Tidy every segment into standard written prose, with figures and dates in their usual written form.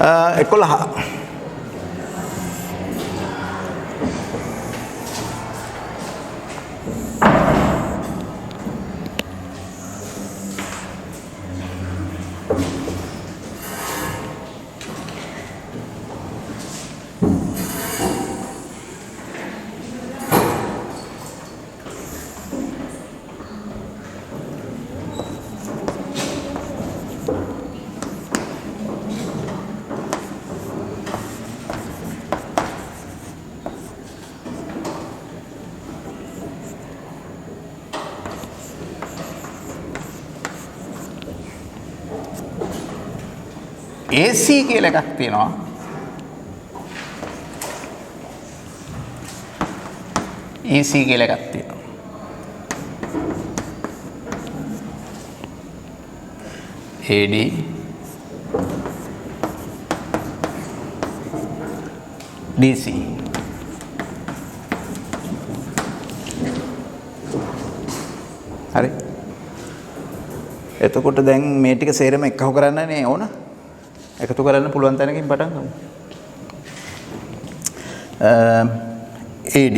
11 AC කියලා එකක් තියෙනවා. EC කියලා එකක් තියෙනවා. AD DC හරි. එතකොට දැන් මේ ටික සේරම එකහු කරන්නනේ ඕන. එකතු කරන්න පුළුවන් තැනකින් පටන් ගමු. AD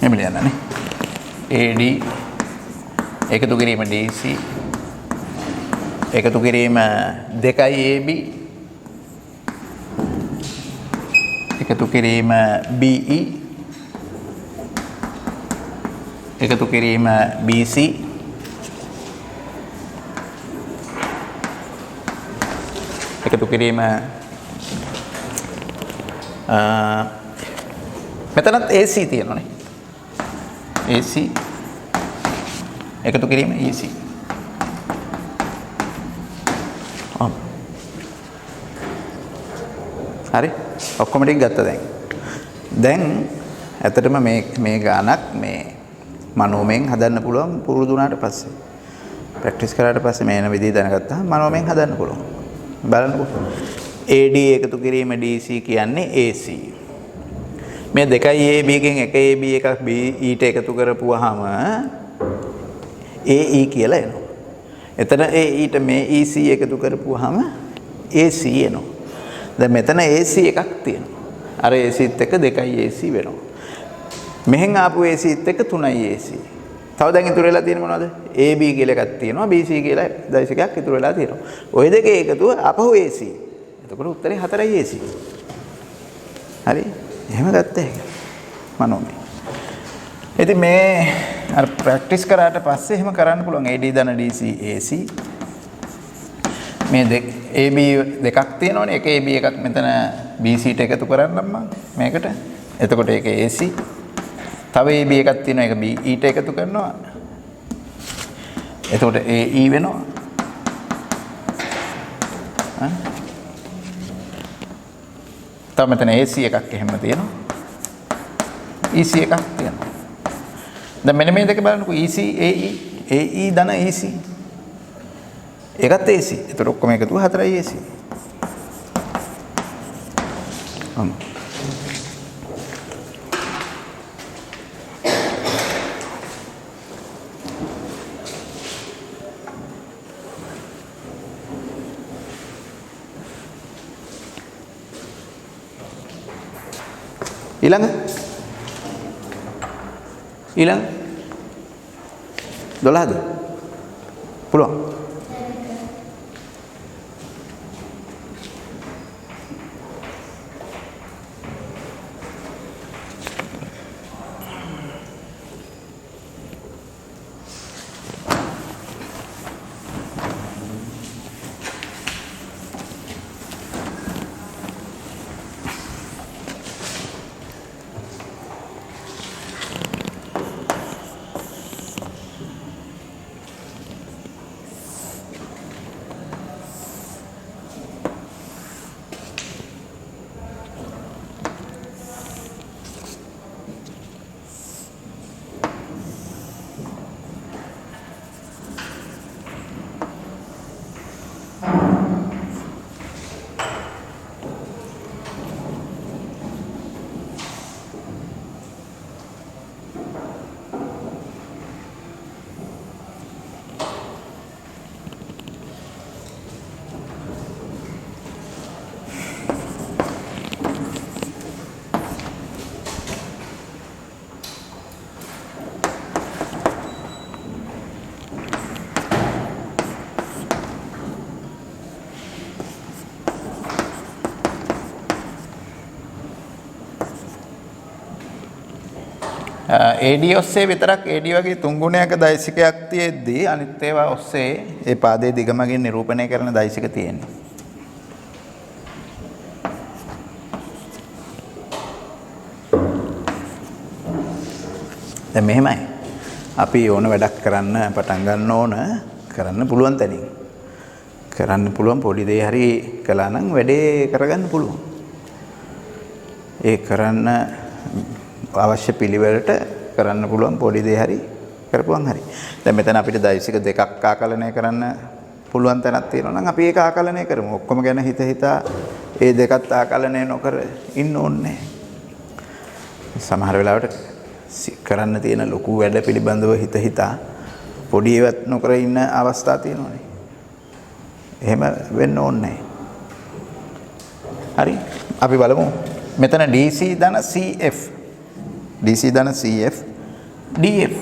එමෙ යනනේ. AD එකතු කිරීම DC එකතු කිරීම 2යි AB එකතු කිරීම BE එකතු කිරීම BC එකතු කිරීම මෙතනත් AC තියෙනවානේ. AC එකතු කිරීම EC. හරි. ඔක්කොම ටික ගත්තා දැන්. දැන් ඇත්තටම මේ ගානක් මේ මනෝමයෙන් හදන්න පුළුවන් පුරුදු වුණාට පස්සේ. ප්‍රැක්ටිස් කරාට පස්සේ මේ වෙන විදිහ දැනගත්තා මනෝමයෙන් හදන්න පුළුවන්. බලන්නකෝ. AD එකතු කිරීම DC කියන්නේ AC. මේ 2යි AB එකෙන් 1 AB එකක් BE ට එකතු කරපුවාම AE කියලා එනවා. එතන AE ට මේ EC එකතු කරපුවාම AC එනවා. දැන් මෙතන AC එකක් තියෙනවා. අර AC ත් එක්ක 2යි AC වෙනවා. මෙහෙන් ආපු AC ත් එක්ක 3යි AC. තව දැන් ඉතුරු වෙලා තියෙන්නේ මොනවද? AB කියලා එකක් තියෙනවා. BC කියලා දශකයක් ඉතුරු වෙලා තියෙනවා. ওই දෙකේ එකතුව අපහු AC. එතකොට උත්තරේ 4යි AC. හරි. එහෙම ගත්ත එක. මනෝමය. ඉතින් මේ අර ප්‍රැක්ටිස් කරාට පස්සේ එහෙම කරන්න පුළුවන්. AD ධන DC AC. මේ AB දෙකක් තියෙනවනේ. එක AB එකක් මෙතන BC ට එකතු කරන්නම් මම මේකට. එතකොට ඒක AC. තව AB එකක් තියෙනවා. ඒක BE ට එකතු කරනවා. එතකොට AE වෙනවා. තව මෙතන AC එකක් එහෙම තියෙනවා. EC එකක් තියෙනවා. දැන් මෙන්න මේ දෙක බලන්නකෝ. EC AE AE ධන EC. ඒකත් AC. ඒතර ඔක්කොම එකතුව 4යි AC. ඊළඟ 12ද පුළුවන්. AD ඔස්සේ විතරක් AD වගේ තුන් ගුණයක දෛසිකයක් තියෙද්දී අනිත් ඒවා ඔස්සේ ඒ පාදයේ දිගමගින් නිරූපණය කරන දෛසික තියෙනවා. දැන් මෙහෙමයි. අපි ඕන වැඩක් කරන්න පටන් ගන්න ඕන කරන්න පුළුවන් තැනින්. කරන්න පුළුවන් පොඩි දේ හරි කළා නම් වැඩේ කරගන්න පුළුවන්. ඒ කරන්න අවශ්‍ය පිළිවෙලට කරන්න පුළුවන් පොඩි දේ හරි කරපුවන් හරි. දැන් මෙතන අපිට දෛසික දෙකක් ආකලනය කරන්න පුළුවන් තැනක් තියෙනවා නම් අපි ඒක ආකලනය කරමු. ඔක්කොම ගැන හිත හිතා ඒ දෙකත් ආකලනය නොකර ඉන්න ඕනේ. සමහර වෙලාවට කරන්න තියෙන ලොකු වැඩ පිළිබඳව හිත හිතා පොඩි ඒවත් නොකර ඉන්න අවස්ථා තියෙනවානේ. එහෙම වෙන්න ඕනේ. හරි. අපි බලමු. මෙතන DC ධන CF DC ධන CF DF.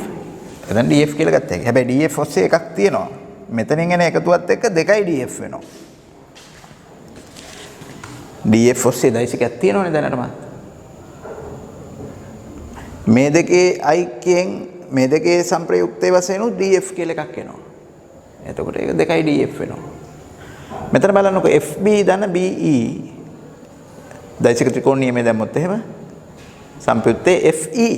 එතන DF කියලා ගත්තා. හැබැයි DF ඔස්සේ එකක් තියෙනවා. මෙතනින් එන එකතුවත් එක්ක දෙකයි DF වෙනවා. DF ඔස්සේ දෛසිකයක් තියෙනවනේ දැනටම. මේ දෙකේ ඓක්‍යයෙන් මේ දෙකේ සංප්‍රයුක්තයේ වශයෙන් DF කියලා එකක් එනවා. එතකොට ඒක දෙකයි DF වෙනවා. මෙතන බලන්නකො FB ධන BE දෛසික ත්‍රිකෝණ නියමයේ දැම්මොත් එහෙම සංප්‍රයුක්තයේ FE.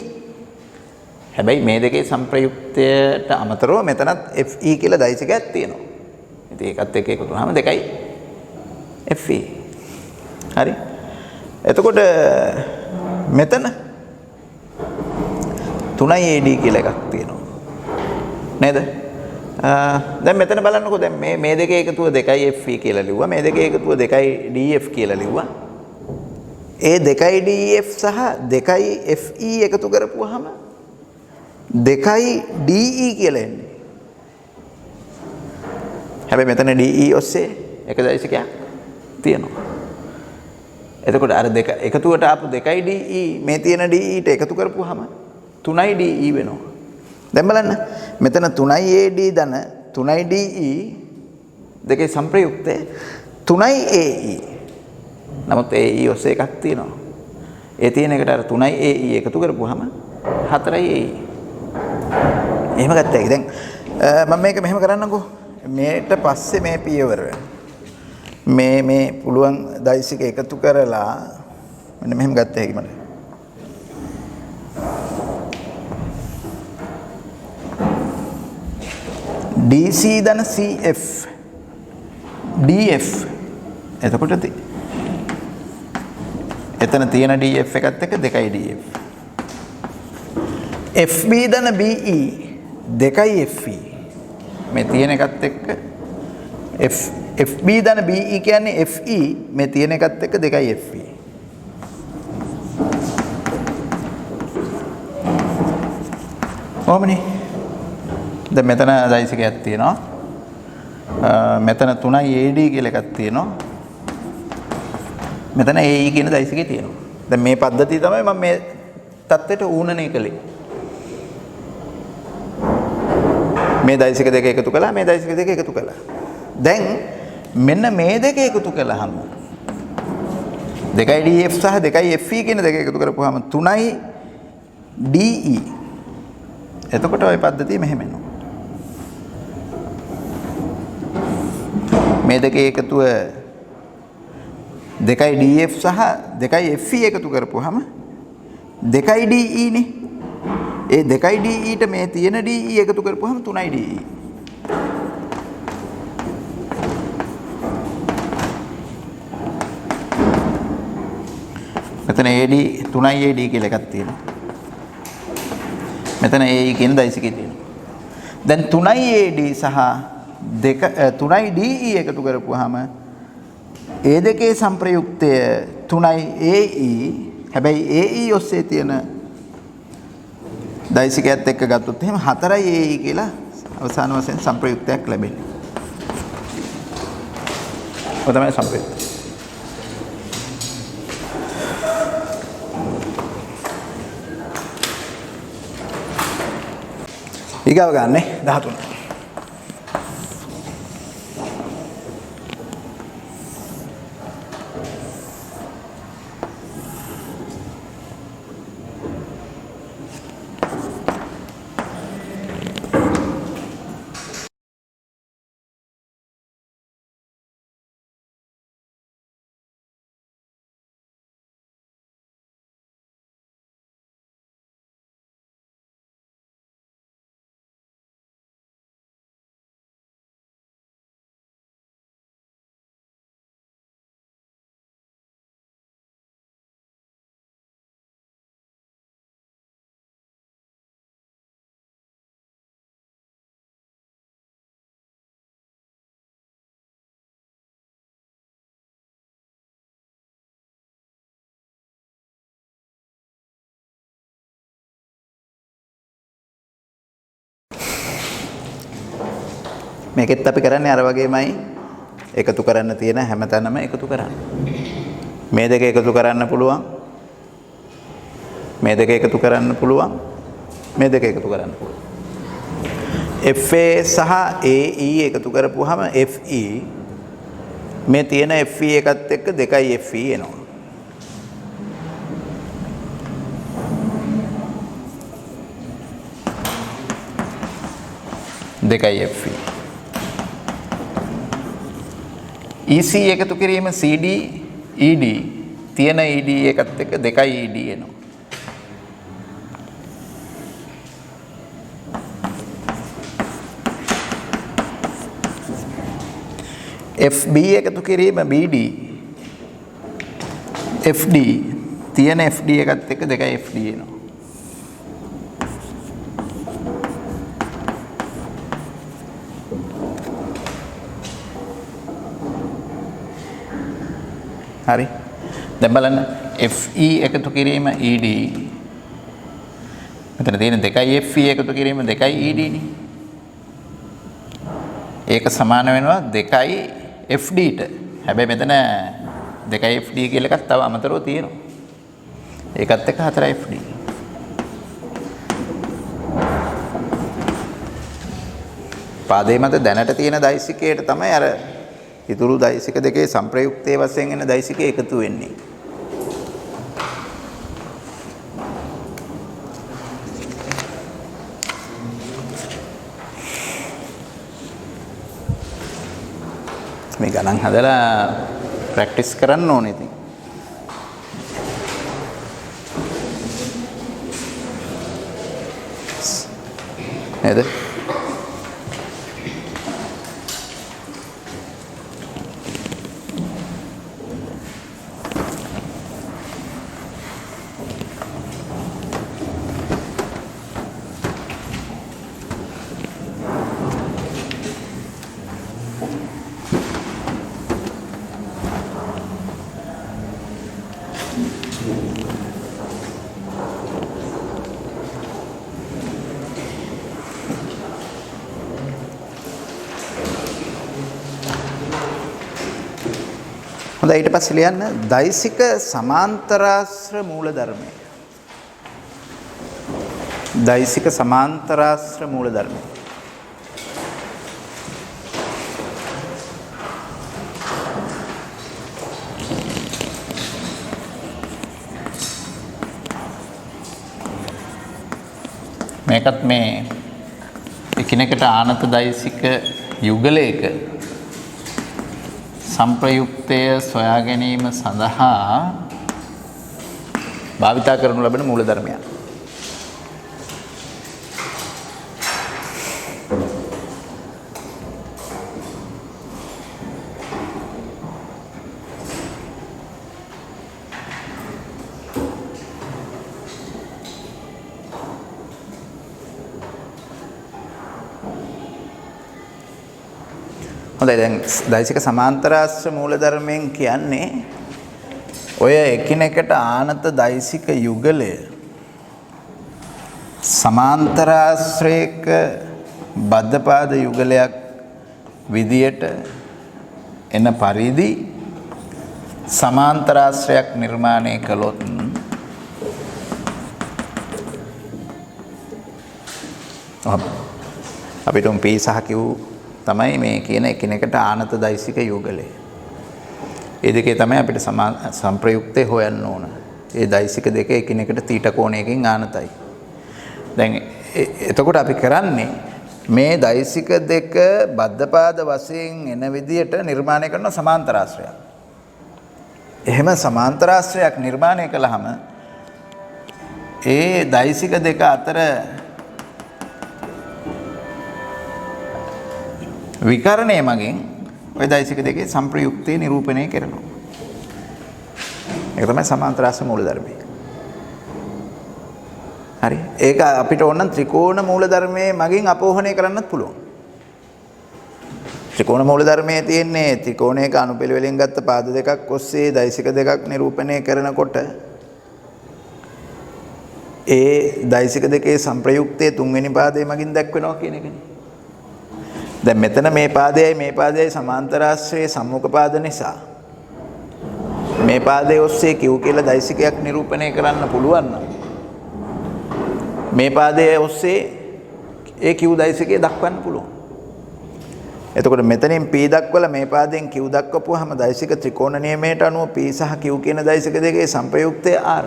හැබැයි මේ දෙකේ සංප්‍රයුක්තයට අමතරව මෙතනත් FE කියලා දෛසිකයක් තියෙනවා. ඉතින් ඒකත් එක්ක එකතු වුනහම දෙකයි FE. හරි. එතකොට මෙතන 3යි AD කියලා එකක් තියෙනවා. නේද? දැන් මෙතන බලන්නකෝ දැන් මේ දෙකේ එකතුව 2යි FE කියලා ලිව්වා. මේ දෙකේ එකතුව 2යි DF කියලා ලිව්වා. ඒ 2යි DF සහ 2යි FE එකතු කරපුවාම 2යි DE කියලා එන්නේ. හැබැයි මෙතන DE ඔස්සේ එක දෛසිකයක් තියෙනවා. එතකොට අර දෙක එකතුවට ආපු 2යි DE මේ තියෙන DE ට එකතු කරපුවාම 3යි DE වෙනවා. දැන් බලන්න මෙතන 3යි AD ධන 3යි DE දෙකේ සංප්‍රයුක්තේ 3යි AE. නමුත් AE ඔස්සේ එකක් තියෙනවා. ඒ තියෙන එකට අර 3යි AE එකතු කරපුවාම 4යි AE. එහෙම ගත්තා. දැන් මම මේක මෙහෙම කරන්නම්කෝ. මේට පස්සේ මේ පියවර මේ පුළුවන් දෛසික එකතු කරලා මෙන්න මෙහෙම ගත්ත හැකි මට. DC ධන CF DF එතකොට එතන තියෙන DF එකත් එක්ක 2යි DF. FB ධන BE 2යි FE. මේ තියෙන එකත් එක්ක FB ධන BE කියන්නේ FE මේ තියෙන එකත් එක්ක 2යි FE. ඕමනේ. දැන් මෙතන දෛසිකයක් තියෙනවා. මෙතන 3යි AD කියලා එකක් තියෙනවා. මෙතන AE කියන දෛසිකේ තියෙනවා. දැන් මේ පද්ධතිය තමයි මම මේ தත්ත්වයට ඌනනේ කළේ. මේ දෛසික දෙක එකතු කළා මේ දෛසික දෙක එකතු කළා. දැන් මෙන්න මේ දෙක එකතු කළාම 2යි DF සහ 2යි FE කියන දෙක එකතු කරපුවාම 3යි DE. එතකොට ওই පද්ධතිය මෙහෙම එනවා. මේ දෙකේ එකතුව 2යි DF සහ 2යි FE එකතු කරපුවාම 2යි DE නේ. ඒ 2යි DE ට මේ තියෙන DE එකතු කරපුවාම 3යි DE. මෙතන AD 3යි AD කියලා එකක් තියෙනවා. මෙතන AE කියන දෛසිකය තියෙනවා. දැන් 3යි AD සහ 3යි DE එකතු කරපුවාම ඒ දෙකේ සංප්‍රයුක්තය 3යි AE. හැබැයි AE ඔස්සේ තියෙන දෛසිකයත් එක්ක ගත්තොත් එහෙම 4යි AE කියලා අවසාන වශයෙන් සංප්‍රයුක්තයක් ලැබෙන්නේ. ඔය තමයි සංප්‍රයුක්තය. ඊගාව ගන්න 13. මේකෙත් අපි කරන්නේ අර වගේමයි එකතු කරන්න තියෙන හැමතැනම එකතු කරන්න. මේ දෙක එකතු කරන්න පුළුවන්. මේ දෙක එකතු කරන්න පුළුවන්. මේ දෙක එකතු කරන්න පුළුවන්. FA සහ AE එකතු කරපුවාම FE මේ තියෙන FE එකත් එක්ක 2 FE එනවා. දෙකයි FE. EC එකතු කිරීම CD ED තියෙන ED එකත් එක්ක 2 ED එනවා. FB එකතු කිරීම BD FD තියෙන FD එකත් එක්ක 2 FD එනවා. හරි. දැන් බලන්න FE එකතු කිරීම ED මෙතන තියෙන 2 FE එකතු කිරීම 2 ED නේ. ඒක සමාන වෙනවා 2 FD ට. හැබැයි මෙතන 2 FD කියලා එකක් තව අමතරව තියෙනවා. ඒකත් එක්ක 4 FD. පාදේ මත දැනට තියෙන දෛසිකයට තමයි අර ඉතුරු දෛසික දෙකේ සංප්‍රයුක්තයේ වශයෙන් එන දෛසිකේ එකතු වෙන්නේ. මේ ගණන් හදලා ප්‍රැක්ටිස් කරන්න ඕනේ ඉතින්. නේද? හොඳයි ඊට පස්සේ ලියන්න දෛසික සමාන්තරාශ්‍ර මූලධර්මය. දෛසික සමාන්තරාශ්‍ර මූලධර්මය. මේකත් මේ එකිනෙකට ආනත දෛසික යුගලයක සංප්‍රයුක්තය සොයා ගැනීම සඳහා භාවිතා කරනු ලබන මූලධර්මයන්. හොඳයි දැන් දෛසික සමාන්තරාශ්‍ර මූලධර්මයෙන් කියන්නේ ඔය එකිනෙකට ආනත දෛසික යුගලය සමාන්තරාශ්‍රයක බද්ධපාද යුගලයක් විදියට එන පරිදි සමාන්තරාශ්‍රයක් නිර්මාණය කළොත් අපිට P සහ Q තමයි මේ කියන එකිනෙකට ආනත දෛසික යුගලය. ඒ දෙකේ තමයි අපිට සංප්‍රයුක්තේ හොයන්න ඕන. ඒ දෛසික දෙක එකිනෙකට තීට කෝණයකින් ආනතයි. දැන් එතකොට අපි කරන්නේ මේ දෛසික දෙක බද්ධපාද වශයෙන් එන විදියට නිර්මාණය කරන සමාන්තරාශ්‍රයක්. එහෙම සමාන්තරාශ්‍රයක් නිර්මාණය කළාම ඒ දෛසික දෙක අතර විකරණය මගින් ওই දෛසික දෙකේ සංප්‍රයුක්තේ නිරූපණය කරනවා. ඒක තමයි සමාන්තරාශ්‍ර මූලධර්මය. හරි. ඒක අපිට ඕන නම් ත්‍රිකෝණ මූලධර්මයේ මගින් අපෝහණය කරන්නත් පුළුවන්. ත්‍රිකෝණ මූලධර්මයේ තියෙන්නේ ත්‍රිකෝණයක අනුපිළිවෙලින් ගත්ත පාද දෙකක් ඔස්සේ දෛසික දෙකක් නිරූපණය කරනකොට ඒ දෛසික දෙකේ සංප්‍රයුක්තයේ තුන්වෙනි පාදයේ මගින් දක්වනවා කියන එකනේ. දැන් මෙතන මේ පාදයයි සමාන්තර ආශ්‍රයේ සම්මුඛ පාද නිසා මේ පාදයේ ඔස්සේ Q කියලා දෛසිකයක් නිරූපණය කරන්න පුළුවන් නම් මේ පාදයේ ඔස්සේ ඒ Q දෛසිකය දක්වන්න පුළුවන්. එතකොට මෙතනින් P දක්වලා මේ පාදයෙන් Q දක්වපුවාම දෛසික ත්‍රිකෝණ නියමයට අනුව P සහ Q කියන දෛසික දෙකේ සංප්‍රයුක්තය R.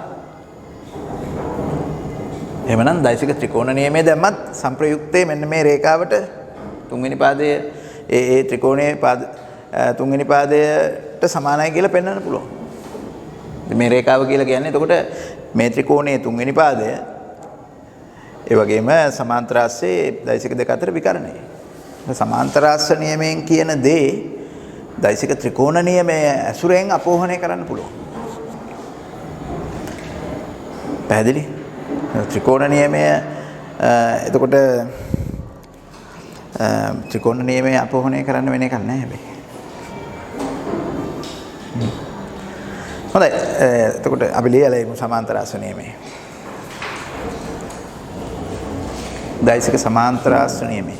එහෙමනම් දෛසික ත්‍රිකෝණ නියමයේ දැම්මත් සංප්‍රයුක්තය මෙන්න මේ රේඛාවට තුන්වෙනි පාදයේ ඒ ත්‍රිකෝණයේ පාද තුන්වෙනි පාදයට සමානයි කියලා පෙන්වන්න පුළුවන්. මේ රේඛාව කියලා කියන්නේ එතකොට මේ ත්‍රිකෝණයේ තුන්වෙනි පාදය ඒ වගේම සමාන්තරාශ්‍රයේ දෛසික දෙක අතර විකරණය. සමාන්තරාශ්‍ර නියමයෙන් කියන දේ දෛසික ත්‍රිකෝණ නියමයේ ඇසුරෙන් අපෝහණය කරන්න පුළුවන්. පැහැදිලි? ත්‍රිකෝණ නියමය එතකොට ත්‍රිකෝණ නියමය අපෝහණය කරන්න වෙන එකක් නැහැ හැබැයි. හොඳයි. එතකොට අපි ලියලා ඉමු සමාන්තරාශ්‍ර නියමය. දෛසික සමාන්තරාශ්‍ර නියමය.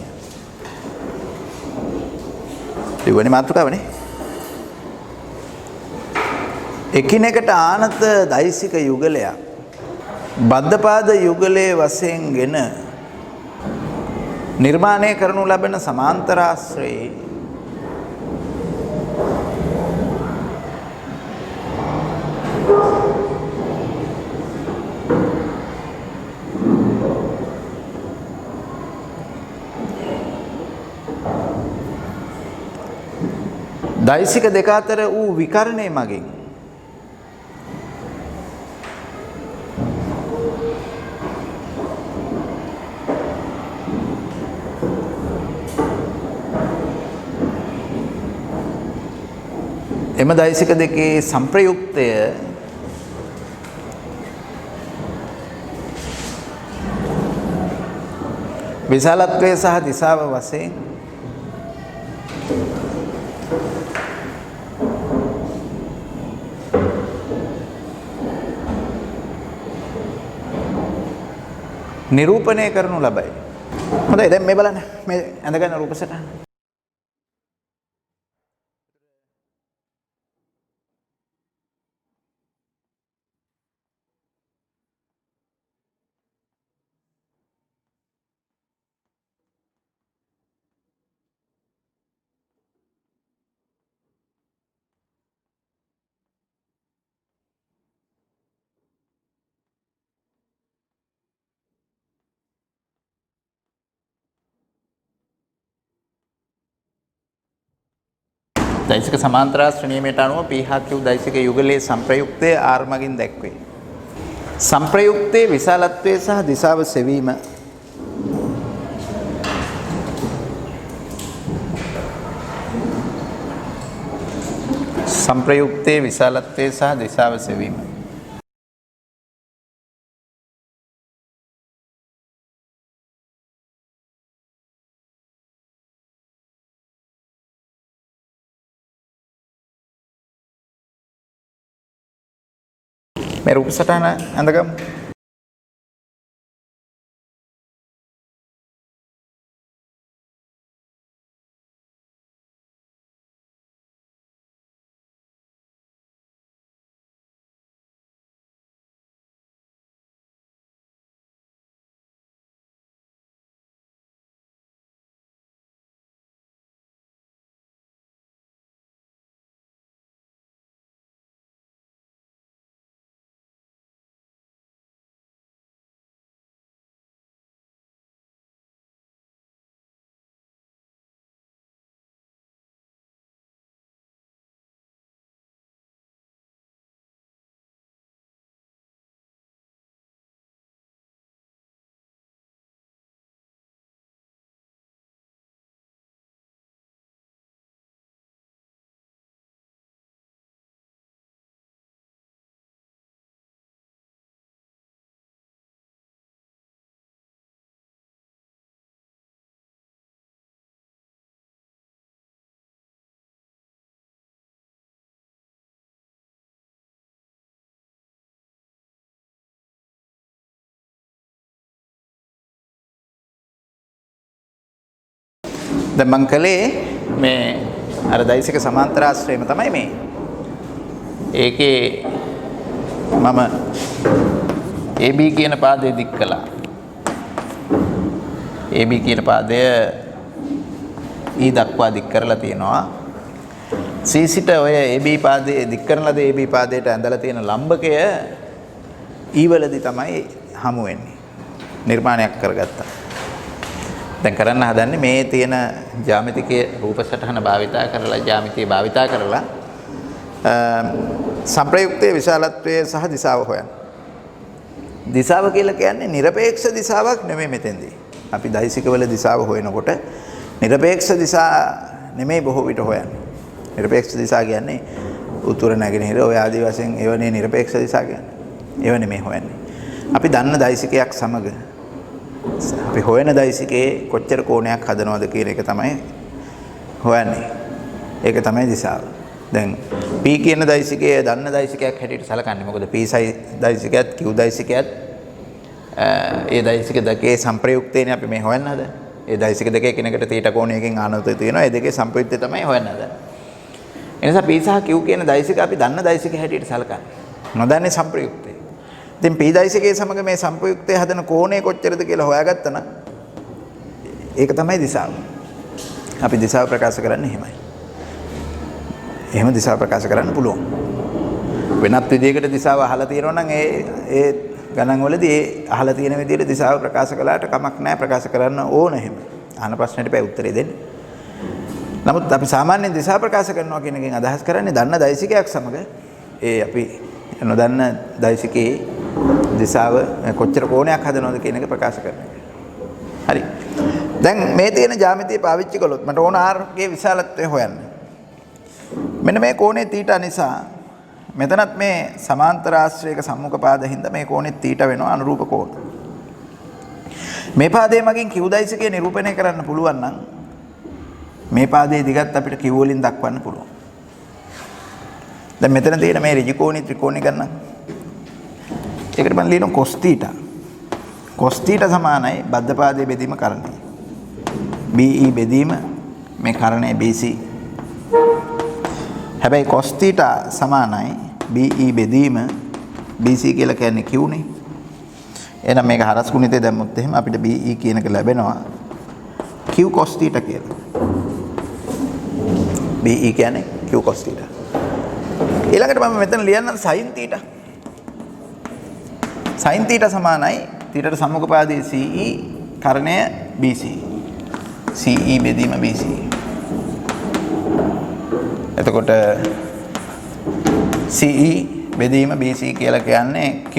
දෙවෙනි මාතෘකාවනේ. එකිනෙකට ආනත දෛසික යුගලයක් බද්ධපාද යුගලයේ වශයෙන්ගෙන නිර්මාණය කරනු ලබන සමාන්තරාශ්‍රයේ දෛසික දෙක අතර වූ විකරණය මගින් එම දෛසික දෙකේ සංප්‍රයුක්තය විශාලත්වය සහ දිශාව වශයෙන් නිරූපණය කරනු ලබයි. හොඳයි දැන් මේ බලන්න මේ ඇඳගන්න රූප සටහන. දෛසික සමාන්තරාශ්‍ර නියමයට අනුව P හා Q දෛසික යුගලයේ සංප්‍රයුක්තය R මගින් දැක්වේ. සංප්‍රයුක්තයේ විශාලත්වය සහ දිශාව සෙවීම සංප්‍රයුක්තයේ විශාලත්වය සහ දිශාව සෙවීම මේ රූප සටහන ඇඳගමු. දැන් මං කලේ මේ අර දෛසික සමාන්තරාශ්‍රයම තමයි මේ. ඒකේ මම AB කියන පාදය දික් කළා. AB කියන පාදය E දක්වා දික් කරලා තියෙනවා. C සිට ඔය AB පාදයේ දික් කරන ලද AB පාදයට ඇඳලා තියෙන ලම්බකය E වලදී තමයි හමු වෙන්නේ. නිර්මාණයක් කරගත්තා. දැන් කරන්න හදන්නේ මේ තියෙන ජ්‍යාමිතිකයේ රූප සටහන භාවිතා කරලා ජ්‍යාමිතිය භාවිතා කරලා සංප්‍රයුක්තයේ විශාලත්වයේ සහ දිශාව හොයන්න. දිශාව කියලා කියන්නේ নিরপেক্ষ දිශාවක් නෙමෙයි මෙතෙන්දී. අපි දෛසිකවල දිශාව හොයනකොට নিরপেক্ষ දිශා නෙමෙයි බොහෝ විට හොයන්නේ. নিরপেক্ষ දිශා කියන්නේ උතුර නැගෙනහිර ඔය ආදි වශයෙන් ඒවනේ নিরপেক্ষ දිශා කියන්නේ. ඒව නෙමෙයි හොයන්නේ. අපි දන්න දෛසිකයක් සමග අපි හොයන දෛසිකයේ කොච්චර කෝණයක් හදනවද කියන එක තමයි හොයන්නේ. ඒක තමයි දිශාව. දැන් P කියන දෛසිකයේ දන්න දෛසිකයක් හැටියට සැලකන්නේ. මොකද P දෛසිකයත් Q දෛසිකයත් ඒ දෛසික දෙකේ සංප්‍රයුක්තේනේ අපි මේ හොයන්න හදන්නේ. ඒ දෛසික දෙකේ කෙනෙකුට තීටා කෝණයකින් ආනතය තියෙනවා. ඒ දෙකේ සංප්‍රයුක්තය තමයි හොයන්න හදන්නේ. එනිසා P සහ Q කියන දෛසික අපි දන්න දෛසික හැටියට සැලකන්නේ. නොදන්නේ සංප්‍රයුක්තේ. ඉතින් P දෛසිකයේ සමග මේ සංප්‍රයුක්තය හදන කෝණය කොච්චරද කියලා හොයාගත්තා නම් ඒක තමයි දිශාව. අපි දිශාව ප්‍රකාශ කරන්නේ එහෙමයි. එහෙම දිශාව ප්‍රකාශ කරන්න පුළුවන්. වෙනත් විදිහකට දිශාව අහලා තියෙනවා නම් ඒ ගණන් වලදී ඒ අහලා තියෙන විදිහට දිශාව ප්‍රකාශ කළාට කමක් නැහැ ප්‍රකාශ කරන්න ඕන එහෙම. අහන ප්‍රශ්නෙට බෑ උත්තරේ දෙන්න. නමුත් අපි සාමාන්‍යයෙන් දිශාව ප්‍රකාශ කරනවා කියන එකෙන් අදහස් කරන්නේ දන්න දෛසිකයක් සමග ඒ අපි නොදන්න දෛසිකයේ දිශාව කොච්චර කෝණයක් හදනවද කියන එක ප්‍රකාශ කරන එක. හරි. දැන් මේ තියෙන ජ්‍යාමිතිය පාවිච්චි කළොත් මට ඕන R ගේ විශාලත්වය හොයන්න. මෙන්න මේ කෝණේ θ නිසා මෙතනත් මේ සමාන්තර ආශ්‍රයක සම්මුඛ පාදින් හින්දා මේ කෝණේ θ වෙනවා අනුරූප කෝණ. මේ පාදයේ මගින් Q දෛසිකය නිරූපණය කරන්න පුළුවන් නම් මේ පාදයේ දිගත් අපිට Q වලින් දක්වන්න පුළුවන්. දැන් මෙතන තියෙන මේ ඍජු කෝණී ත්‍රිකෝණي ගන්න. ඒකට මම ලියනවා cos θ. cos θ සමානයි බද්ධ පාදයේ බෙදීම කරණය. BE බෙදීම මේ කරණය BC. හැබැයි cos θ සමානයි BE බෙදීම BC කියලා කියන්නේ Q නේ. එහෙනම් මේක හරස් ගුණිතේ දැම්මොත් එහෙම අපිට BE කියන එක ලැබෙනවා Q cos θ කියලා. BE කියන්නේ Q cos θ. ඊළඟට මම මෙතන ලියන්නම් sin θ. sin θ සමානයි θට සම්මුඛ පාදයේ CE කරණය BC. CE බෙදීම BC. එතකොට CE බෙදීම BC කියලා කියන්නේ Q.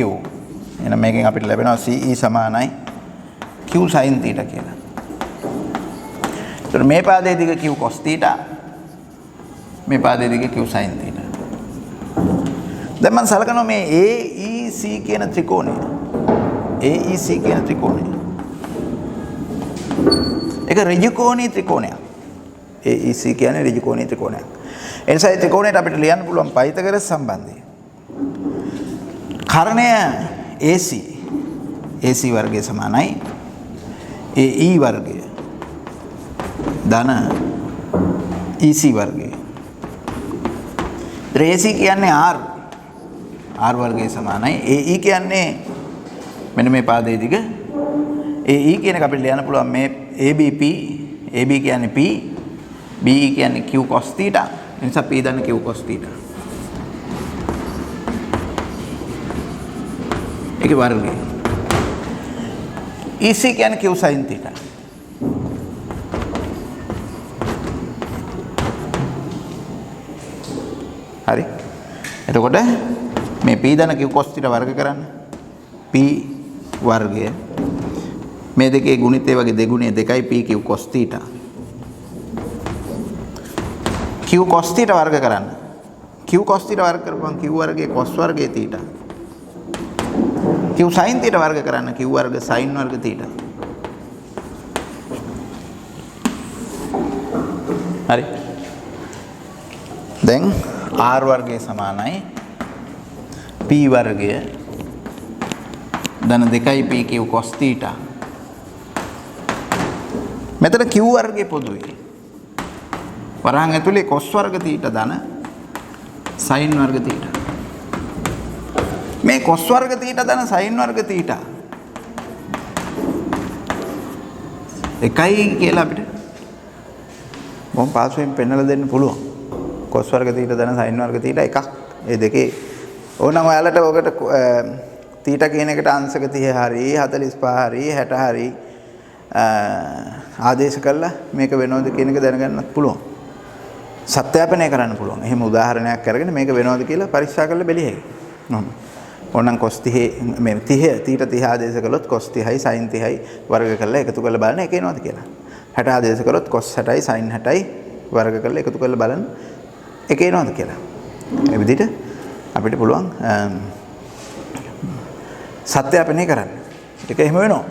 එහෙනම් මේකෙන් අපිට ලැබෙනවා CE සමානයි Q sin θ කියලා. එතකොට මේ පාදයේ දිග Q cos θ මේ පාදයේ දිග Q sin θ. දැන් මම සලකනවා මේ AEC කියන ත්‍රිකෝණය. AEC කියන ත්‍රිකෝණය. ඒක ඍජු කෝණී ත්‍රිකෝණයක්. AEC කියන්නේ ඍජු කෝණී ත්‍රිකෝණයක්. ඒ නිසා ඒ ත්‍රිකෝණයට අපිට ලියන්න පුළුවන් පයිතගරස් සම්බන්ධය. කරණය AC AC වර්ගය සමානයි AE වර්ගය ධන EC වර්ගය. AC කියන්නේ R වර්ගය සමානයි AE කියන්නේ මෙන්න මේ පාදයේ දිග AE කියන එක අපිට ලියන්න පුළුවන් මේ ABP AB කියන්නේ P BE කියන්නේ Q cos θ. ඒ නිසා P දන්න Q cos θ. ඒකේ වර්ගය. EC කියන්නේ Q sin θ. හරි. එතකොට මේ P දන Q cos θ වර්ග කරන්න. P වර්ගය මේ දෙකේ ගුණිතය වගේ දෙගුණය 2යි P Q cos θ. Q cos θ වර්ග කරන්න. Q cos θ වර්ග කරපුවම Q වර්ගයේ cos වර්ගයේ θ. Q sin θ වර්ග කරන්න Q වර්ග sin වර්ග θ. හරි. දැන් R වර්ගය සමානයි P වර්ගය ධන 2යි P Q cos θ. මෙතන Q වර්ගය පොදුයි. වරහන් ඇතුලේ cos වර්ග θ ධන sin වර්ග θ. මේ cos වර්ග θ ධන sin වර්ග θ එකයි කියලා අපිට මොම් පාසුවෙන් පෙන්නලා දෙන්න පුළුවන්. cos වර්ග θ ධන sin වර්ග θ එකක්. ඒ දෙකේ ඕනනම් ඔයාලට ඔකට θ කියන එකට අංශක 30 හරි 45 හරි 60 හරි ආදේශ කළා මේක වෙනවද කියන එක දැනගන්නත් පුළුවන්. සත්‍යාපනය කරන්න පුළුවන්. එහෙම උදාහරණයක් අරගෙන මේක වෙනවද කියලා පරීක්ෂා කරලා බැලිය හැකියි. ඕනනම් cos 30 මේ 30 θ 30 ආදේශ කළොත් cos 30යි sin 30යි වර්ග කරලා එකතු කරලා බලන්න එක එනවද කියලා. 60 ආදේශ කළොත් cos 60යි sin 60යි වර්ග කරලා එකතු කරලා බලන්න එක එනවද කියලා. මේ විදිහට අපිට පුළුවන් සත්‍යාපනය කරන්න. ඒක එහෙම වෙනවා.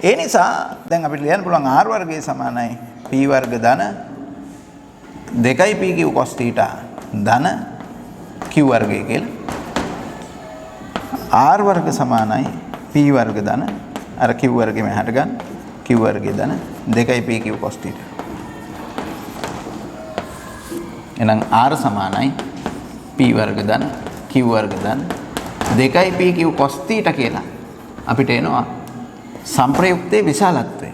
ඒ නිසා දැන් අපිට ලියන්න පුළුවන් r වර්ගය සමානයි p වර්ග ධන 2p q cos θ ධන q වර්ගය කියලා. r වර්ග සමානයි p වර්ග ධන අර q වර්ගෙම එහාට ගන්න q වර්ගය ධන 2p q cos θ. එහෙනම් r සමානයි p වර්ග ධන q වර්ග ධන 2p q cos θ කියලා අපිට එනවා සංප්‍රයුක්තයේ විශාලත්වය.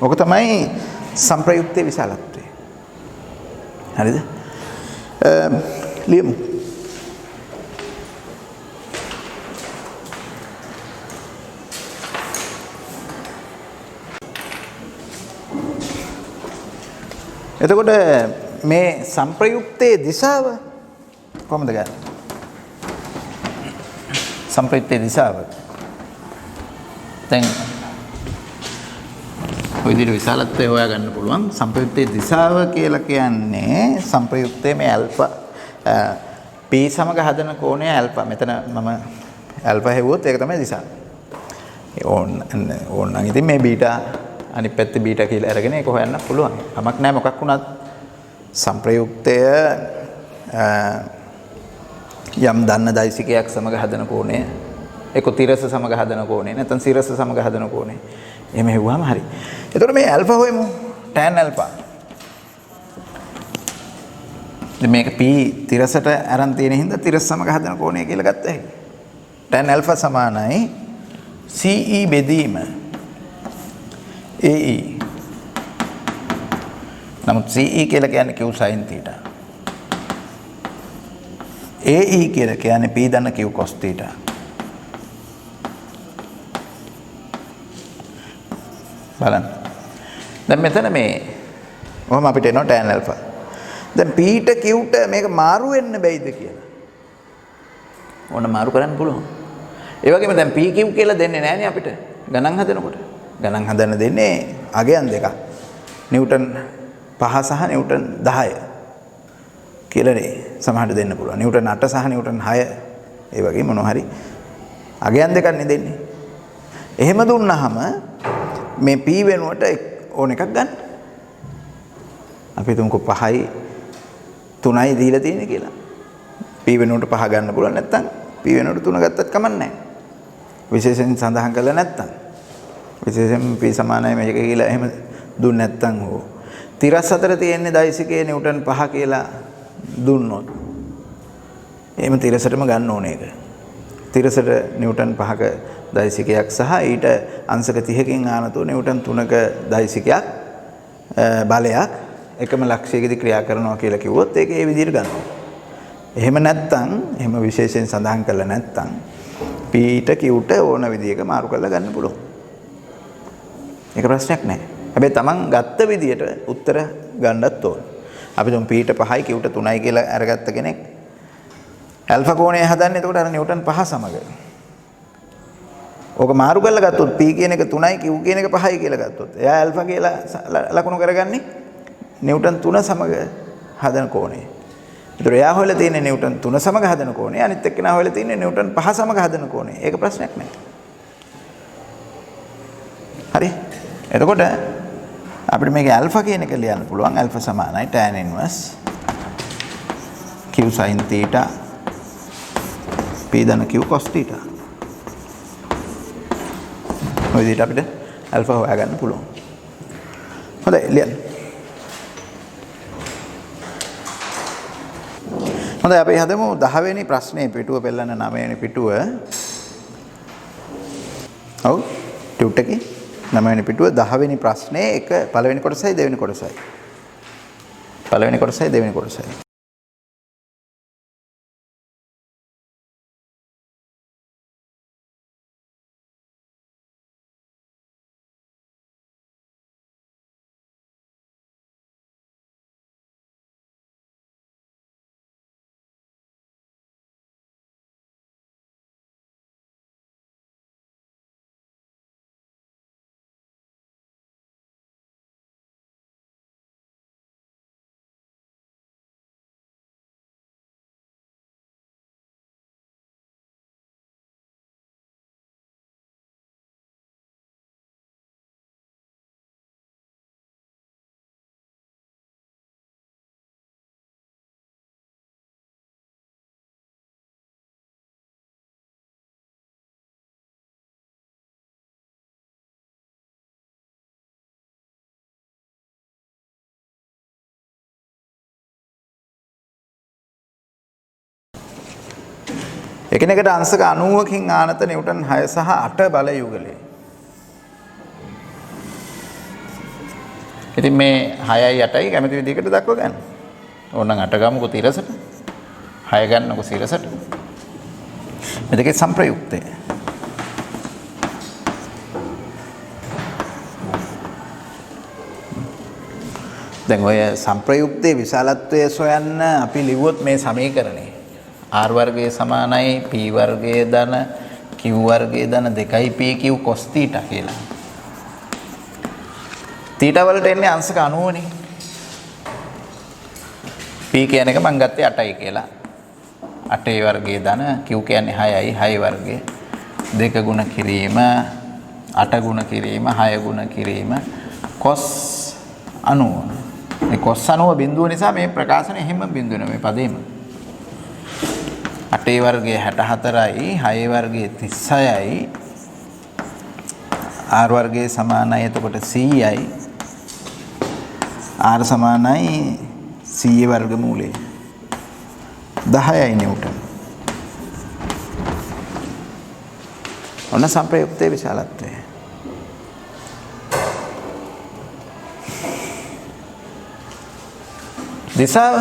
ඔක තමයි සංප්‍රයුක්තයේ විශාලත්වය. හරිද? ලියමු. එතකොට මේ සංප්‍රයුක්තයේ දිශාව කොහොමද ගන්නේ? සංප්‍රයුක්තයේ දිශාව දැන් ඔය විදිහට විශාලත්වය හොයා ගන්න පුළුවන්. සංප්‍රයුක්තයේ දිශාව කියලා කියන්නේ සංප්‍රයුක්තයේ මේ ඇල්ෆා p සමග හදන කෝණය ඇල්ෆා. මෙතන මම ඇල්ෆා හෙව්වොත් ඒක තමයි දිශාව. ඕන්න ඉතින් මේ බීටා අනිත් පැත්තේ බීටා කියලා අරගෙන ඒක හොයන්න පුළුවන්. කමක් නැහැ මොකක් වුණත් සංප්‍රයුක්තය යම් දන්න දෛසිකයක් සමග හදන කෝණය ඒක තිරස සමග හදන කෝණය නැත්නම් සිරස සමග හදන කෝණය එහෙම හෙව්වම හරි. එතකොට මේ ඇල්ෆා හොයමු. tan alpha. දැන් මේක p තිරසට අරන් තියෙන හින්දා තිරස සමග හදන කෝණය කියලා ගත්ත හැකියි. tan ඇල්ෆා සමානයි ce බෙදීම AE. නමුත් CE කියලා කියන්නේ q sin θ. AE කියලා කියන්නේ p ධන q cos θ. බලන්න. දැන් මෙතන මේ ඔහම අපිට එනවා tan alpha. දැන් p ට q ට මේක මාරු වෙන්න බැයිද කියලා. ඕන මාරු කරන්න පුළුවන්. ඒ වගේම දැන් p q කියලා දෙන්නේ නැහනේ අපිට ගණන් හදනකොට. ගණන් හදන්න දෙන්නේ අගයන් දෙකක්. නිව්ටන් 5 සහ නිව්ටන් 10 කියලානේ සමහරට දෙන්න පුළුවන්. නිව්ටන් 8 සහ නිව්ටන් 6 ඒ වගේ මොනවා හරි අගයන් දෙකක් නේ දෙන්නේ. එහෙම දුන්නාම මේ p වෙනුවට ඕන එකක් ගන්න. අපි තුමුකෝ 5යි 3යි දීලා තියෙන්නේ කියලා. p වෙනුවට 5 ගන්න පුළුවන් නැත්නම් p වෙනුවට 3 ගත්තත් කමක් නැහැ. විශේෂයෙන් සඳහන් කරලා නැත්නම් විශේෂයෙන් p සමානයි මේක කියලා එහෙම දුන්නේ නැත්නම් හෝ තිරස් අතර තියෙන්නේ දෛසිකයේ නිව්ටන් 5 කියලා දුන්නොත් එහෙම තිරසටම ගන්න ඕනේ ඒක. තිරසට නිව්ටන් 5ක දෛසිකයක් සහ ඊට අංශක 30කින් ආනතෝ නිව්ටන් 3ක දෛසිකයක් බලයක් එකම ලක්ෂයකදී ක්‍රියා කරනවා කියලා කිව්වොත් ඒක ඒ විදිහට ගන්නවා. එහෙම නැත්නම් එහෙම විශේෂයෙන් සඳහන් කරලා නැත්නම් p ට q ට ඕන විදිහක මාරු කරලා ගන්න පුළුවන්. ඒක ප්‍රශ්නයක් නෑ. හැබැයි Taman ගත්ත විදිහට උත්තර ගන්නත් ඕන. අපි තුන් p ට 5යි q ට 3යි කියලා අරගත්ත කෙනෙක් ඇල්ෆා කෝණය හදන්නේ එතකොට අර නිව්ටන් 5 සමග. ඕක මාරු කරලා ගත්තොත් p කියන එක 3යි q කියන එක 5යි කියලා ගත්තොත් එයා ඇල්ෆා කියලා ලකුණු කරගන්නේ නිව්ටන් 3 සමග හදන කෝණය. ඒතර එයා හොයලා තියෙන්නේ නිව්ටන් 3 සමග හදන කෝණය. අනිත් එක්කෙනා හොයලා තියෙන්නේ නිව්ටන් 5 සමග හදන කෝණය. ඒක ප්‍රශ්නයක් නෑ. හරි. එතකොට අපිට මේක ඇල්ෆා කියන එක ලියන්න පුළුවන්. ඇල්ෆා සමානයි tan inverse q sin θ p ධන q cos θ. ඔය විදිහට අපිට ඇල්ෆා හොයාගන්න පුළුවන්. හොඳයි ලියන්න. හොඳයි අපි හදමු 10 වෙනි ප්‍රශ්නේ පිටුව පෙළන 9 වෙනි පිටුව. ඔව් ටියුට් එකේ 9 වෙනි පිටුව 10 වෙනි ප්‍රශ්නේ එක පළවෙනි කොටසයි දෙවෙනි කොටසයි. පළවෙනි කොටසයි දෙවෙනි කොටසයි. එකිනෙකට අංශක 90කින් ආනත නිව්ටන් 6 සහ 8 බල යුගලය. ඉතින් මේ 6යි 8යි කැමති විදිහකට දක්ව ගන්න. ඕනනම් 8 ගමුකෝ තිරසට. 6 ගන්නකො සිරසට. මේ දෙකේ සම්ප්‍රයුක්තය. දැන් ඔය සම්ප්‍රයුක්තයේ විශාලත්වය සොයන්න අපි ලිව්වොත් මේ සමීකරණය R වර්ගයේ සමානයි P වර්ගයේ ධන Q වර්ගයේ ධන 2pq cos θ කියලා. θ වලට එන්නේ අංශක 90 නේ. P කියන එක මම ගත්තේ 8යි කියලා. 8 වර්ගයේ ධන Q කියන්නේ 6යි 6 වර්ගයේ 2 ගුණ කිරීම 8 ගුණ කිරීම 6 ගුණ කිරීම cos 90. මේ cos 90 බිඳුව නිසා මේ ප්‍රකාශනය හැම බිඳුව වෙනවා මේ පදේම. 8 වර්ගයේ 64යි 6 වර්ගයේ 36යි R වර්ගයේ සමානයි එතකොට 100යි R සමානයි 100 වර්ගමූලය 10යි නිව්ටන්. ඔන්න සම්ප්‍රයුක්තයේ විශාලත්වය. දිශාව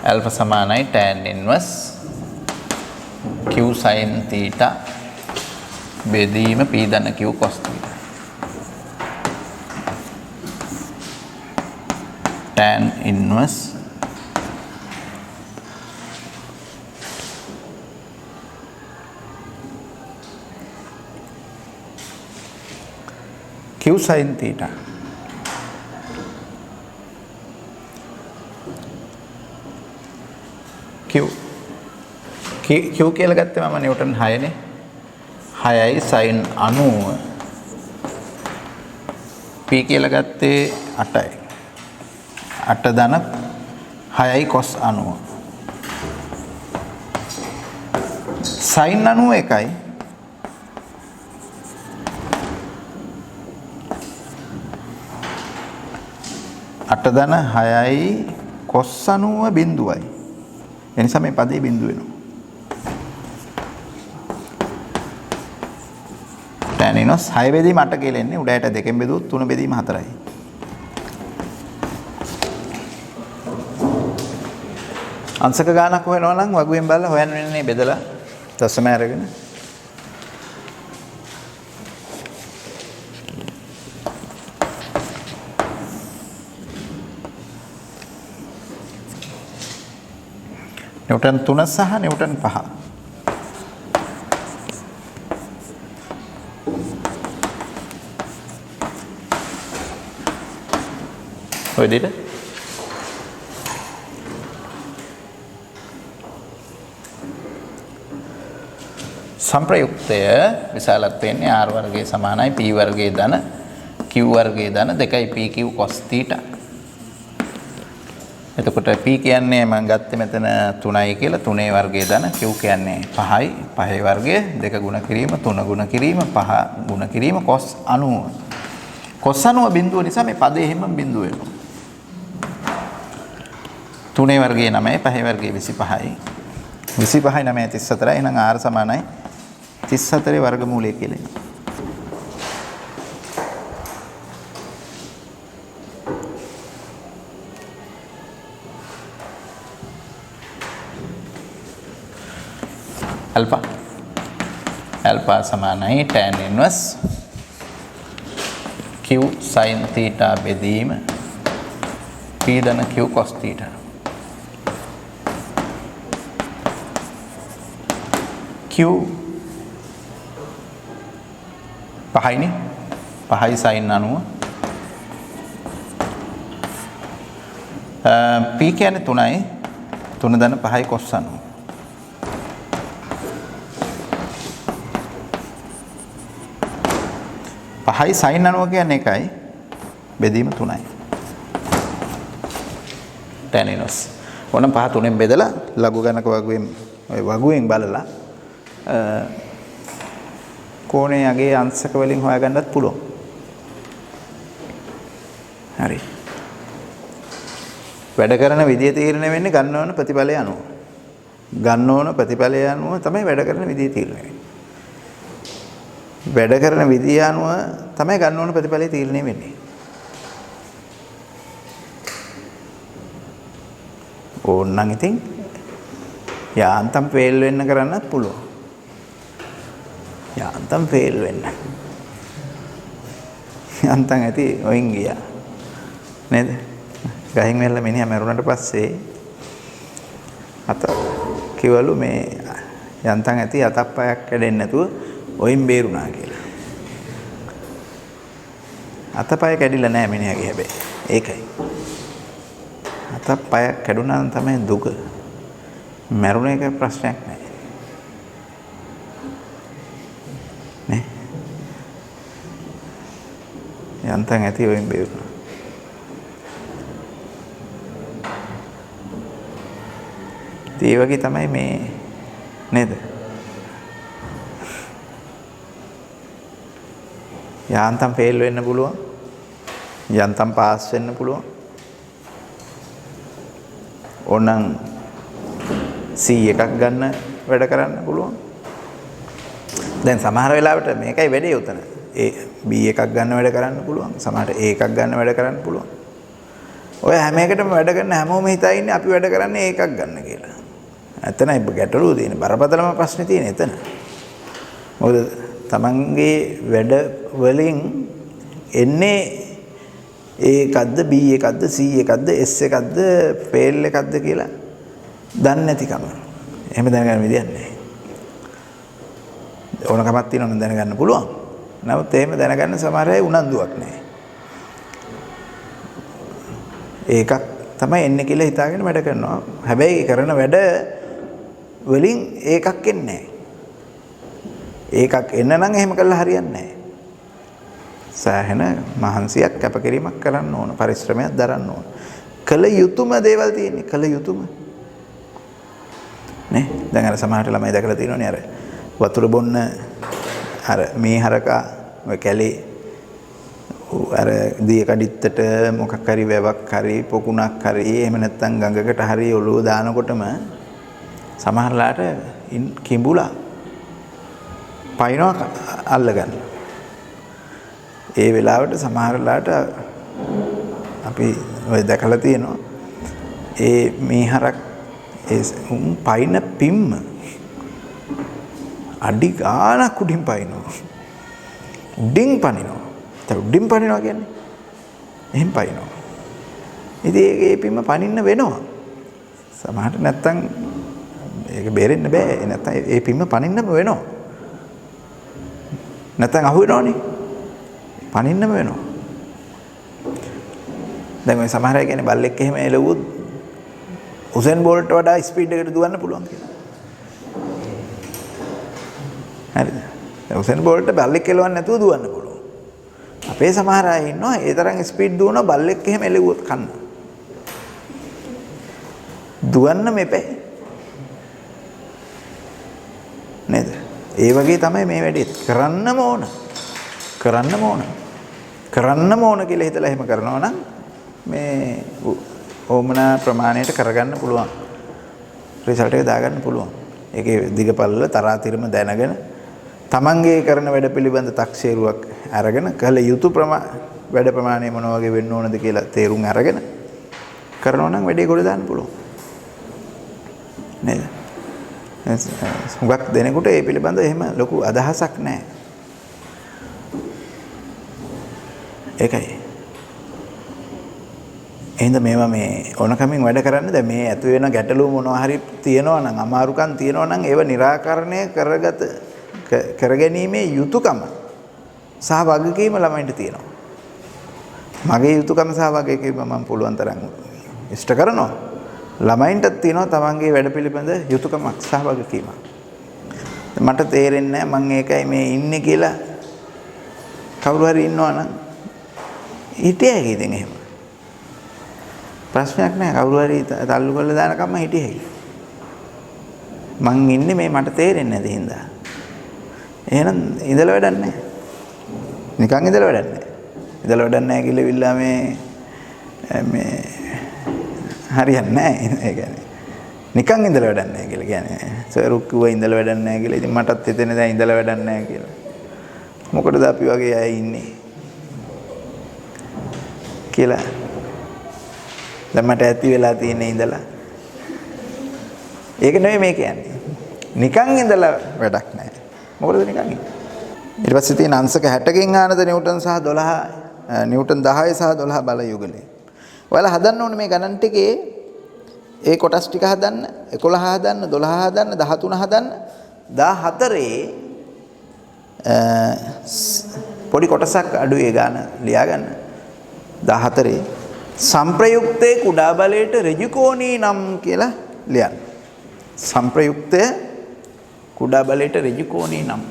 alpha සමානයි tan inverse q sin theta බෙදීම p ධන q cos theta. tan inverse q sin theta. Q කියලා ගත්තේ මම නිව්ටන් 6 නේ 6යි sin 90 P කියලා ගත්තේ 8යි 8 ධන 6යි cos 90 sin 90 එකයි 8 ධන 6යි cos 90 බිඳුවයි. එනිසා මේ පදේ බිඳුව වෙනවා. tan inverse 6 බෙදීම 8 කියලා එන්නේ උඩ යට 2 බෙදුවොත් 3 බෙදීම 4යි. අංශක ගානක් හොයනවා නම් වගුවෙන් බලලා හොයන්න වෙන්නේ බෙදලා දශම අරගෙන. නිව්ටන් 3 සහ නිව්ටන් 5. ඔය දෙයට සම්ප්‍රයුක්තය විශාලත්වය එන්නේ R වර්ගයේ සමානයි P වර්ගයේ ධන Q වර්ගයේ ධන 2pq cos θ. එතකොට P කියන්නේ මම ගත්තේ මෙතන 3යි කියලා 3 වර්ගයේ ධන Q කියන්නේ 5යි 5 වර්ගය 2 ගුණ කිරීම 3 ගුණ කිරීම 5 ගුණ කිරීම cos 90. cos 90 බිඳුව නිසා මේ පදේ හැම බිඳුව වෙනවා. 3 වර්ගයේ 9 5 වර්ගයේ 25යි 25යි 9 34 එහෙනම් r සමානයි 34 වර්ගමූලය කියලා එනවා. alpha සමානයි tan inverse q sin theta බෙදීම p ධන q cos theta. q පහයිනේ 5යි sin 90 p කියන්නේ 3යි 3 ධන 5යි cos 90. පහයි sin 90 කියන්නේ එකයි බෙදීම 3යි tan inverse ඕනම් පහ තුනෙන් බෙදලා ලඝු ගණක වගුවෙන් ඔය වගුවෙන් බලලා කෝණයේ යගේ අංශක වලින් හොයාගන්නත් පුළුවන්. හරි. වැඩ කරන විදිය තීරණය වෙන්නේ ගන්න ඕන ප්‍රතිඵලය අනුව. ගන්න ඕන ප්‍රතිඵලය අනුව තමයි වැඩ කරන විදිය තීරණය වෙන්නේ. වැඩ කරන විදිය අනුව තමයි ගන්න ඕන ප්‍රතිඵලය තීරණය වෙන්නේ. ඕනනම් ඉතින් යාන්තම් ෆේල් වෙන්න කරන්නත් පුළුවන්. යාන්තම් ෆේල් වෙන්න. යාන්තම් ඇති ඔයින් ගියා. නේද? ගහින් මෙල්ල මිනිහා මරුණාට පස්සේ අත කිවලු මේ යන්තම් ඇති අතක් පයක් කැඩෙන්නේ නැතුව ඔයින් බේරුණා කියලා. අතපය කැඩිලා නැහැ මිනිහාගේ හැබැයි. ඒකයි. අතක් පයක් කැඩුණා නම් තමයි දුක. මරුණ එක ප්‍රශ්නයක් නැහැ. නේ? යන්තම් ඇති ඔයින් බේරුණා. ඒ වගේ තමයි මේ නේද? යාන්තම් ෆේල් වෙන්න පුළුවන්. යන්තම් පාස් වෙන්න පුළුවන්. ඕනනම් C1ක් ගන්න වැඩ කරන්න පුළුවන්. දැන් සමහර වෙලාවට මේකයි වැඩේ උතන. B1ක් ගන්න වැඩ කරන්න පුළුවන්. සමහරට A එකක් ගන්න වැඩ කරන්න පුළුවන්. ඔය හැම එකටම වැඩ කරන හැමෝම හිතා ඉන්නේ අපි වැඩ කරන්නේ A එකක් ගන්න කියලා. එතනයි ගැටලුව තියෙන්නේ. බරපතලම ප්‍රශ්නේ තියෙන්නේ එතන. මොකද තමන්ගේ වැඩ වලින් එන්නේ A එකක්ද B එකක්ද C එකක්ද S එකක්ද ෆේල් එකක්ද කියලා දන්නේ නැතිකම. එහෙම දැනගන්න විදියක් නැහැ. ඕනකමක් තියෙනවා නම් දැනගන්න පුළුවන්. නමුත් එහෙම දැනගන්න සමහර අය උනන්දුවක් නැහැ. ඒකක් තමයි එන්නේ කියලා හිතාගෙන වැඩ කරනවා. හැබැයි කරන වැඩ වලින් ඒකක් එන්නේ නැහැ. ඒකක් එන්න නම් එහෙම කළා හරියන්නේ නැහැ. සෑහෙන මහන්සියක් කැපකිරීමක් කරන්න ඕන, පරිශ්‍රමයක් දරන්න ඕන. කළ යුතුයම දේවල් තියෙන්නේ, කළ යුතුයම. නේ? දැන් අර සමහරට ළමයි දැකලා තියෙනවනේ අර වතුර බොන්න අර මේ හරකා ඔය කැලේ අර දිය කඩਿੱත්තට මොකක් හරි වැවක් හරි පොකුණක් හරි එහෙම නැත්නම් ගඟකට හරි ඔලුව දානකොටම සමහරලාට කිඹුලා පයින්නවා අල්ලගන්න. ඒ වෙලාවට සමහරලාට අපි ඔය දැකලා තියෙනවා ඒ මේ හරක් ඒ පයින් පිම්ම අඩි ගානක් උඩින් පයින්නවා. උඩින් පනිනවා. උඩින් පනිනවා කියන්නේ එහෙන් පනිනවා. ඉතින් ඒ පිම්ම පනින්න වෙනවා. සමහරට නැත්තම් ඒක බේරෙන්න බෑ. නැත්තම් ඒ පිම්ම පනින්නම වෙනවා. නැත්තම් අහු වෙනවනේ. පනින්නම වෙනවා. දැන් ඔය සමහර අය කියන්නේ බල්ලෙක් එහෙම එළවුවොත් උසෙන් බෝල්ට් වඩා ස්පීඩ් එකකට දුවන්න පුළුවන් කියලා. හරිද? උසෙන් බෝල්ට් බල්ලෙක් එලවන්න නැතුව දුවන්න පුළුවන්. අපේ සමහර අය ඉන්නවා ඒ තරම් ස්පීඩ් දුවන බල්ලෙක් එහෙම එළවුවොත් කන්න. දුවන්න මෙපේ. නේද? ඒ වගේ තමයි මේ වැඩේ කරන්නම ඕන. කරන්නම ඕන. කරන්නම ඕන කියලා හිතලා එහෙම කරනවා නම් මේ ඕමනා ප්‍රමාණයට කරගන්න පුළුවන්. රිසල්ට් එක දාගන්න පුළුවන්. ඒකේ දිගපළල තරාතිරම දැනගෙන තමන්ගේ කරන වැඩ පිළිබඳ තක්සේරුවක් අරගෙන කළ යුතු වැඩ ප්‍රමාණය මොන වගේ වෙන්න ඕනද කියලා තේරුම් අරගෙන කරනවා නම් වැඩේ ගොඩ දාන්න පුළුවන්. නේද? හුඟක් දෙනෙකුට ඒ පිළිබඳව එහෙම ලොකු අදහසක් නැහැ. ඒකයි. එහෙනම් මේවා මේ ඕනකමින් වැඩ කරන්න දැන් මේ ඇතු වෙන ගැටලු මොනවා හරි තියෙනවා නම් අමාරුකම් තියෙනවා නම් ඒව निराකරණය කරගැනීමේ යුතුයකම සහ වගකීම ළමයින්ට තියෙනවා. මගේ යුතුයකම සහ වගකීම මම පුළුවන් තරම් ඉෂ්ට කරනවා. ළමයින්ටත් තියෙනවා තමන්ගේ වැඩ පිළිබඳ යුතුයකමක් සහ වගකීමක්. මට තේරෙන්නේ නැහැ මම ඒකයි මේ ඉන්නේ කියලා කවුරු හරි ඉන්නවා නම් හිටියේ හැකි ඉතින් එහෙම. ප්‍රශ්නයක් නැහැ කවුරු හරි තල්ලු කරලා දානකම් හිටියේ හැකි. මං ඉන්නේ මේ මට තේරෙන්නේ නැති හින්දා. එහෙනම් ඉඳලා වැඩක් නැහැ. නිකන් ඉඳලා වැඩක් නැහැ. ඉඳලා වැඩක් නැහැ කියලා විල්ලා මේ හරියන්නේ නැහැ. ඒ කියන්නේ නිකන් ඉඳලා වැඩක් නැහැ කියලා කියන්නේ. සරුක් කිව්වා ඉඳලා වැඩක් නැහැ කියලා. ඉතින් මටත් හිතෙන්නේ දැන් ඉඳලා වැඩක් නැහැ කියලා. මොකටද අපි වගේ අය ඉන්නේ කියලා. දැන් මට ඇති වෙලා තියෙන ඉඳලා. ඒක නෙවෙයි මේ කියන්නේ. නිකන් ඉඳලා වැඩක් නැහැ. මොකටද නිකන් ඉන්නේ? ඊට පස්සේ තියෙන අංශක 60කින් ආනද නිව්ටන් සහ 12 නිව්ටන් 10 සහ 12 බල යුගලේ. ඔයාලා හදන්න ඕනේ මේ ගණන් ටිකේ ඒ කොටස් ටික හදන්න 11 හදන්න 12 හදන්න 13 හදන්න 14 පොඩි කොටසක් අඩුවේ ගාන ලියා ගන්න 14 සංප්‍රයුක්තේ කුඩා බලයට ඍජුකෝණී නම් කියලා ලියන්න. සංප්‍රයුක්තය කුඩා බලයට ඍජුකෝණී නම්